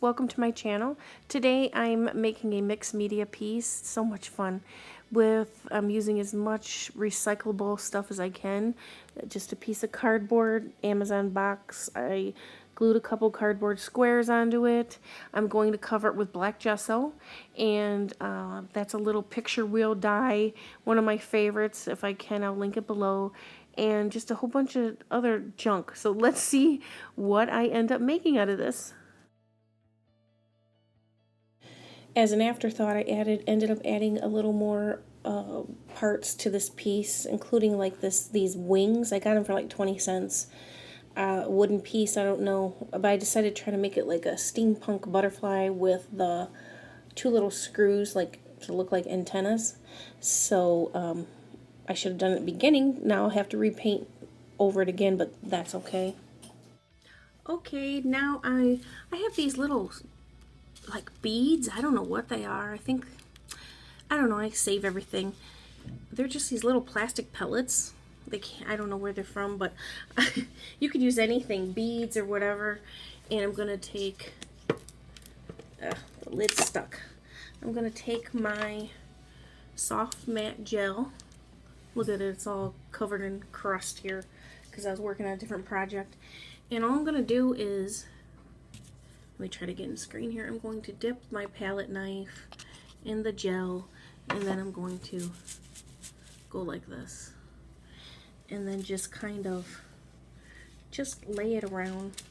welcome to my channel. Today I'm making a mixed media piece, so much fun, with I'm using as much recyclable stuff as I can. Just a piece of cardboard, Amazon box. I glued a couple cardboard squares onto it. I'm going to cover it with black gesso, and that's a little picture wheel die, one of my favorites. If I can, I'll link it below. And just a whole bunch of other junk. So let's see what I end up making out of this. As an afterthought, I ended up adding a little more parts to this piece, including like these wings. I got them for like 20 cents. Wooden piece, I don't know, but I decided to try to make it like a steampunk butterfly with the two little screws like to look like antennas. So I should have done it at the beginning. Now I'll have to repaint over it again, but that's okay. Okay, now I have these little like beads. I don't know what they are. I don't know, I save everything. They're just these little plastic pellets. I don't know where they're from, but you could use anything, beads or whatever. And I'm gonna take, the lid's stuck. I'm gonna take my soft matte gel. Look at it, it's all covered in crust here because I was working on a different project. And all I'm gonna do is, let me try to get in the screen here. I'm going to dip my palette knife in the gel, and then I'm going to go like this. And then just kind of, just lay it around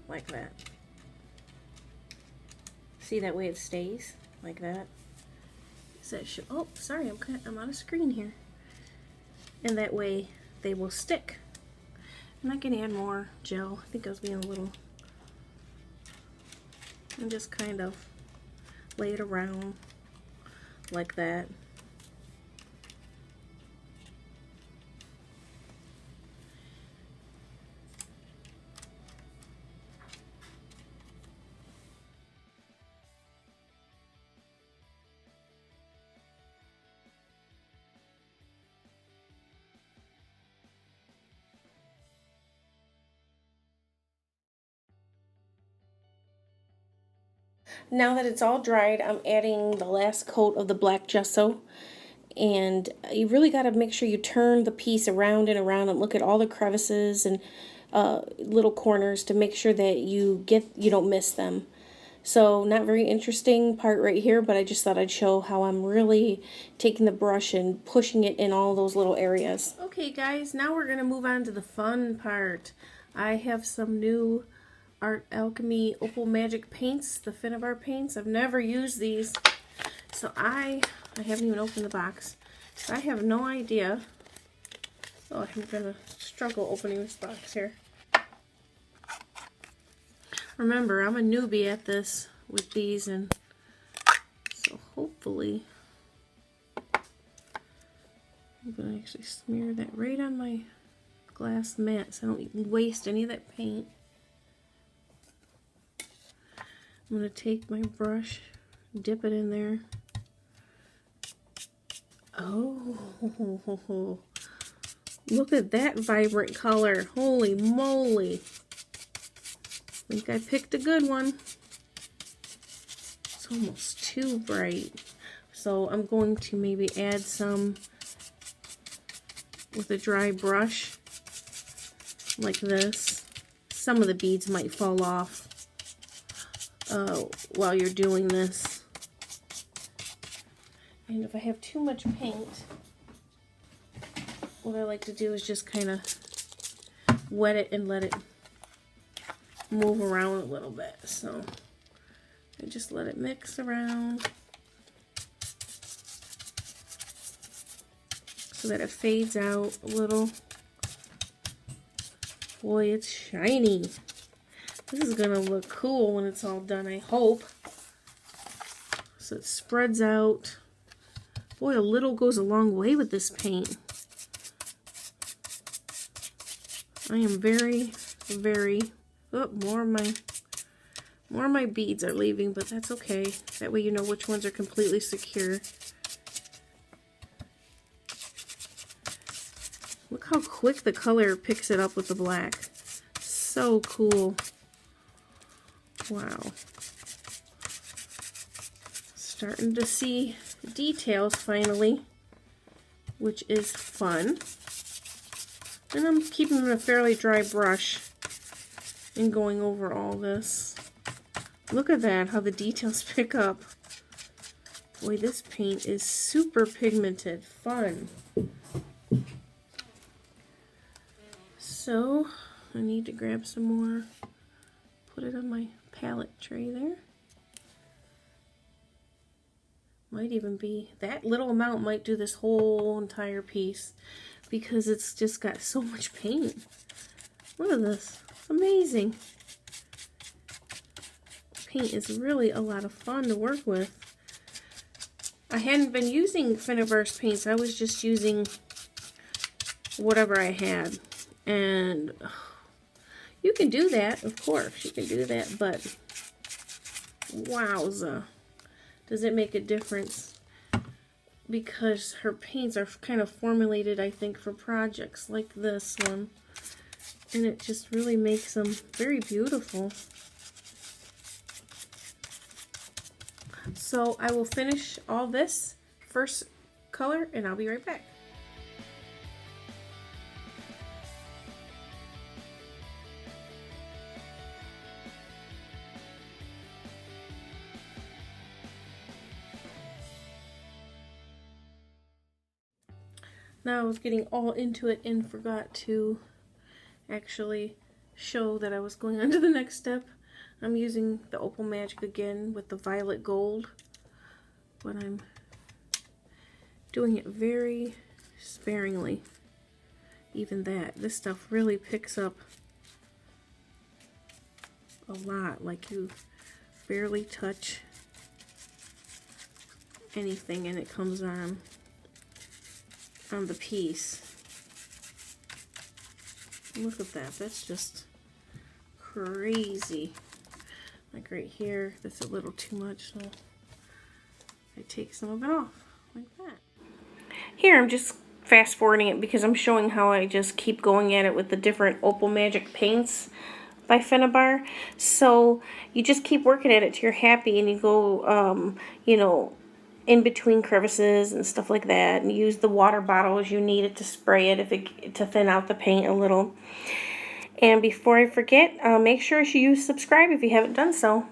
like that. See, that way it stays like that. So that should, oh, sorry, I'm on a screen here. And that way they will stick. I'm not gonna add more gel. I think I was being a little, and just kind of lay it around like that. Now that it's all dried, I'm adding the last coat of the black gesso, and you really got to make sure you turn the piece around and around and look at all the crevices and little corners to make sure that you don't miss them. So not very interesting part right here, but I just thought I'd show how I'm really taking the brush and pushing it in all those little areas. Okay guys, now we're gonna move on to the fun part. I have some new Art Alchemy Opal Magic paints, the Finnabair paints. I've never used these, so I haven't even opened the box. So I have no idea. Oh, I'm gonna struggle opening this box here. Remember, I'm a newbie at this with these, and so hopefully I'm gonna actually smear that right on my glass mat so I don't waste any of that paint. I'm going to take my brush, dip it in there. Oh, look at that vibrant color. Holy moly. I think I picked a good one. It's almost too bright. So I'm going to maybe add some with a dry brush like this. Some of the beads might fall off while you're doing this. And if I have too much paint, what I like to do is just kind of wet it and let it move around a little bit. So I just let it mix around so that it fades out a little. Boy, it's shiny. This is gonna look cool when it's all done, I hope. So it spreads out. Boy, a little goes a long way with this paint. I am very, oh, more of my beads are leaving, but that's okay. That way you know which ones are completely secure. Look how quick the color picks it up with the black. So cool. Wow. Starting to see details finally, which is fun. And I'm keeping a fairly dry brush and going over all this. Look at that, how the details pick up. Boy, this paint is super pigmented. Fun. So, I need to grab some more. Put it on my palette tray there. Might even be, that little amount might do this whole entire piece because it's just got so much paint. Look at this. It's amazing. Paint is really a lot of fun to work with. I hadn't been using Finnabair's paints. I was just using whatever I had. And you can do that, of course. You can do that, but wowza. Does it make a difference? Because her paints are kind of formulated, I think, for projects like this one. And it just really makes them very beautiful. So I will finish all this first color and I'll be right back. Now I was getting all into it and forgot to actually show that I was going on to the next step. I'm using the Opal Magic again with the violet gold, but I'm doing it very sparingly. Even that, this stuff really picks up a lot, like you barely touch anything and it comes on the piece. Look at that, that's just crazy. Like right here, that's a little too much, so I take some of it off, like that. Here I'm just fast forwarding it because I'm showing how I just keep going at it with the different Opal Magic paints by Finnabair. So you just keep working at it till you're happy, and you go, you know, in between crevices and stuff like that, and use the water bottle as you need it to spray it to thin out the paint a little. And before I forget, make sure you subscribe if you haven't done so.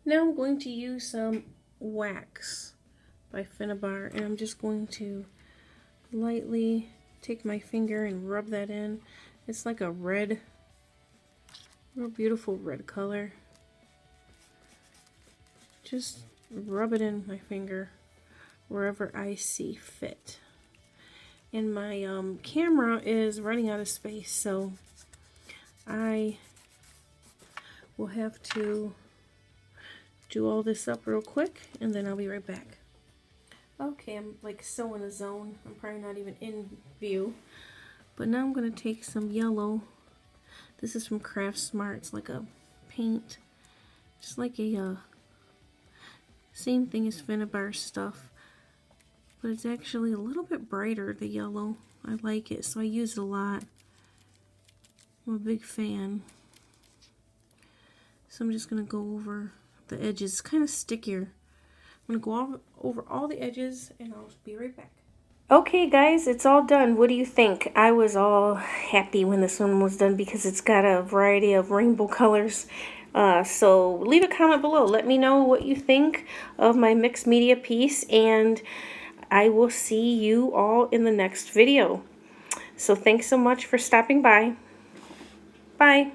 Now I'm going to use some wax by Finnabair, and I'm just going to lightly take my finger and rub that in. It's like a red, real beautiful red color. Just rub it in my finger wherever I see fit. And my camera is running out of space, so I will have to do all this up real quick, and then I'll be right back. Okay, I'm like so in a zone. I'm probably not even in view. But now I'm going to take some yellow. This is from Craft Smart. It's like a paint. Just like a same thing as Finnabair stuff. But it's actually a little bit brighter, the yellow. I like it, so I use it a lot. I'm a big fan. So I'm just going to go over the edges. It's kind of stickier. I'm going to go over all the edges, and I'll be right back. Okay guys, it's all done. What do you think? I was all happy when this one was done because it's got a variety of rainbow colors. So leave a comment below. Let me know what you think of my mixed media piece, and I will see you all in the next video. So thanks so much for stopping by. Bye.